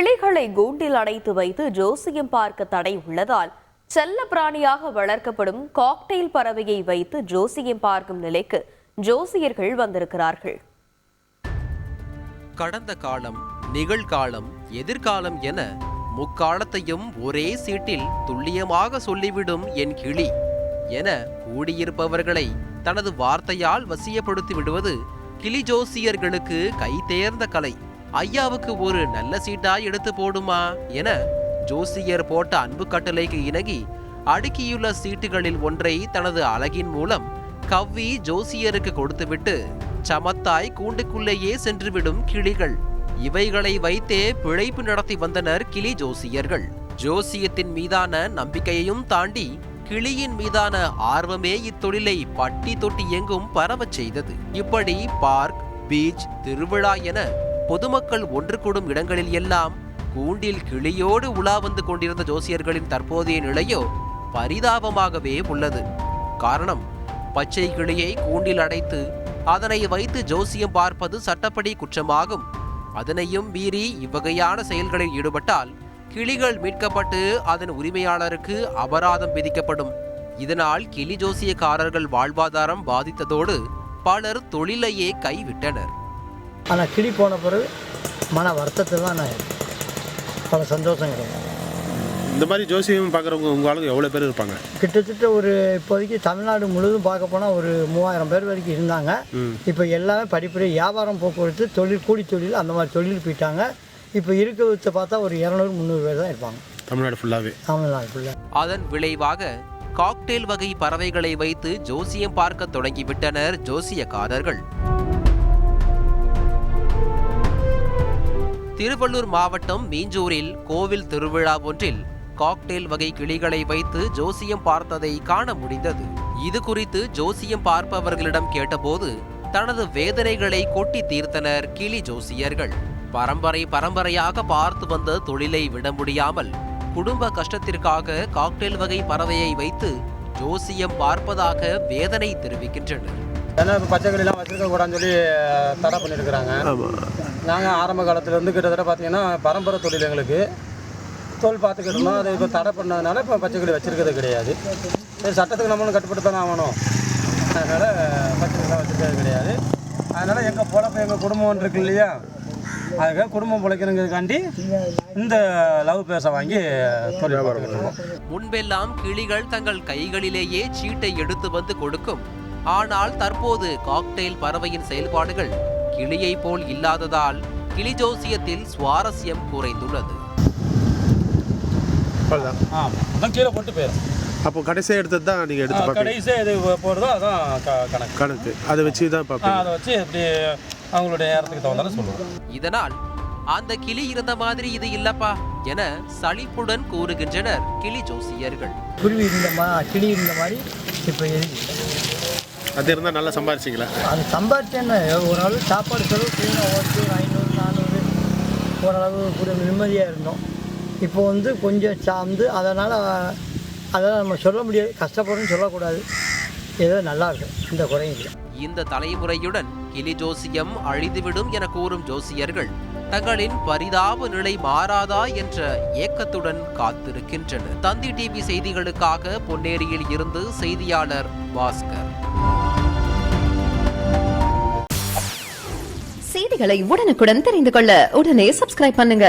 கிளிகளை கூண்டில் அடைத்து வைத்து ஜோசியம் பார்க்க தடை உள்ளதால் செல்ல பிராணியாக வளர்க்கப்படும் காக்டெயில் பறவையை வைத்து ஜோசியம் பார்க்கும் நிலைக்கு ஜோசியர்கள் வந்திருக்கிறார்கள். கடந்த காலம், நிகழ்காலம், எதிர்காலம் என முக்காலத்தையும் ஒரே சீட்டில் துல்லியமாக சொல்லிவிடும் என் கிளி என கூடியிருப்பவர்களை தனது வார்த்தையால் வசியப்படுத்தி விடுவது கிளி ஜோசியர்களுக்கு கை தேர்ந்த கலை. ஐயாவுக்கு ஒரு நல்ல சீட்டாய் எடுத்து போடுமா என ஜோசியர் போட்ட அன்பு கட்டளைக்கு இணங்கி அடுக்கியுள்ள சீட்டுகளில் ஒன்றை தனது அழகின் மூலம் கவ்வி ஜோசியருக்கு கொடுத்துவிட்டு சமத்தாய் கூண்டுக்குள்ளேயே சென்றுவிடும் கிளிகள். இவைகளை வைத்தே பிழைப்பு நடத்தி வந்தனர் கிளி ஜோசியர்கள். ஜோசியத்தின் மீதான நம்பிக்கையையும் தாண்டி கிளியின் மீதான ஆர்வமே இத்தொழிலை பட்டி தொட்டி எங்கும் பரவச் செய்தது. இப்படி பார்க், பீச், திருவிழா என பொதுமக்கள் ஒன்று கூடும் இடங்களில் எல்லாம் கூண்டில் கிளியோடு உலா வந்து கொண்டிருந்த ஜோசியர்களின் தற்போதைய நிலையோ பரிதாபமாகவே உள்ளது. காரணம், பச்சை கிளியை கூண்டில் அடைத்து அதனை வைத்து ஜோசியம் பார்ப்பது சட்டப்படி குற்றமாகும். அதனையும் மீறி இவ்வகையான செயல்களில் ஈடுபட்டால் கிளிகள் மீட்கப்பட்டு அதன் உரிமையாளருக்கு அபராதம் விதிக்கப்படும். இதனால் கிளி ஜோசியக்காரர்கள் வாழ்வாதாரம் பாதித்ததோடு பலர் தொழிலையே கைவிட்டனர். ஆனால் கிளி போன பிறகு மன வருத்தத்தில் தான் நான் பல சந்தோஷம் கிடையாது. இந்த மாதிரி ஜோசியம் பார்க்குறவங்க உங்கள் ஆளுங்க எவ்வளோ பேர் இருப்பாங்க? கிட்டத்தட்ட ஒரு இப்போதைக்கு தமிழ்நாடு முழுவதும் பார்க்க போனால் ஒரு 3000 பேர் வரைக்கும் இருந்தாங்க. இப்போ எல்லாமே படிப்படியாக வியாபாரம், போக்குவரத்து, தொழில், கூலி தொழில் அந்த மாதிரி தொழில் போயிட்டாங்க. இப்போ இருக்கிறத பார்த்தா ஒரு 200-300 பேர் தான் இருப்பாங்க தமிழ்நாடு ஃபுல்லாகவே. தமிழ்நாடு ஃபுல்லாக. அதன் விளைவாக காக்டெயில் வகை பறவைகளை வைத்து ஜோசியம் பார்க்க தொடங்கிவிட்டனர் ஜோசியக்காரர்கள். திருவள்ளூர் மாவட்டம் மீஞ்சூரில் கோவில் திருவிழா ஒன்றில் காக்டெயில் வகை கிளிகளை வைத்து ஜோசியம் பார்த்ததை காண முடிந்தது. இது குறித்து ஜோசியம் பார்ப்பவர்களிடம் கேட்டபோது தனது வேதனைகளை கொட்டி தீர்த்தனர் கிளி ஜோசியர்கள். பரம்பரையாக பார்த்து வந்த தொழிலை விட முடியாமல் குடும்ப கஷ்டத்திற்காக காக்டெயில் வகை பறவையை வைத்து ஜோசியம் பார்ப்பதாக வேதனை தெரிவிக்கின்றனர். ஏன்னா இப்போ பச்சை கிளிலாம் வச்சிருக்க கூடாதுன்னு சொல்லி தடை பண்ணியிருக்கிறாங்க. நாங்கள் ஆரம்ப காலத்துலேருந்து கிட்டத்தட்ட பார்த்தீங்கன்னா பரம்பரை தொழில் எங்களுக்கு தொழில் பார்த்துக்கிட்டு இருந்தோம். அதை இப்போ தடை பண்ணதுனால இப்போ பச்சை கிளி வச்சுருக்கிறது கிடையாது. சரி, சட்டத்துக்கு நம்மளும் கட்டுப்பட்டு தானே ஆகணும். அதனால் பச்சை கிளிலாம் வச்சுருக்கிறது கிடையாது. அதனால் எங்கள் பொழப்பு, எங்கள் குடும்பம் இருக்கு இல்லையா, அதுக்காக குடும்பம் பிழைக்கணுங்கிறதுக்காண்டி இந்த லவ் பேச வாங்கி தொழில் பார்த்துக்கிட்டு. முன்பெல்லாம் கிளிகள் தங்கள் கைகளிலேயே சீட்டை எடுத்து வந்து கொடுக்கும். ஆனால் தற்போது காக்டெயில் பறவையின் செயல்பாடுகள் கிளியை போல் இல்லாததால் கிளி ஜோசியத்தில் சுவாரஸ்யம் குறைந்துள்ளது. கீழே போட்டு போயிடும். அப்போ கடைசியாக எடுத்தது தான் நீங்கள் எடுத்து பார்க்க. கடைசியாக எது போகிறதோ அதான் கணக்கு. அதை வச்சு தான் பார்ப்போம். அதை வச்சு எப்படி அவங்களுடைய நேரத்துக்கு தகுந்தாலும் சொல்லுவோம். இதனால் அந்த கிளி இருந்த மாதிரி இது இல்லப்பா என சலிப்புடன் கூறுகின்றனர் கிளி ஜோசியர்கள். குருவி இருந்த கிளி இருந்த மாதிரி இப்போ எதுக்கு அது இருந்தால் நல்லா சம்பாரிச்சிங்களா? அது சம்பாரிச்சேன்னு ஓரளவு சாப்பாடு செலவு செய்யணும். ஒரு 500-400 ஓரளவு கூட நிம்மதியாக இருந்தோம். இப்போ கொஞ்சம் சார்ந்து அதனால் நம்ம சொல்ல முடியாது, கஷ்டப்படுறோன்னு சொல்லக்கூடாது. ஏதோ நல்லா இருக்கும், இந்த குறையும் இல்லை. இந்த தலைமுறையுடன் கிளி ஜோசியம் அழிந்துவிடும் என கூறும் ஜோசியர்கள் தங்களின் பரிதாப நிலை மாறாதா என்ற ஏக்கத்துடன் காத்திருக்கின்றனர். தந்தி டிவி செய்திகளுக்காக பொன்னேரியில் இருந்து செய்தியாளர் பாஸ்கர். செய்திகளை உடனுக்குடன் தெரிந்து கொள்ள உடனே சப்ஸ்கிரைப் பண்ணுங்க.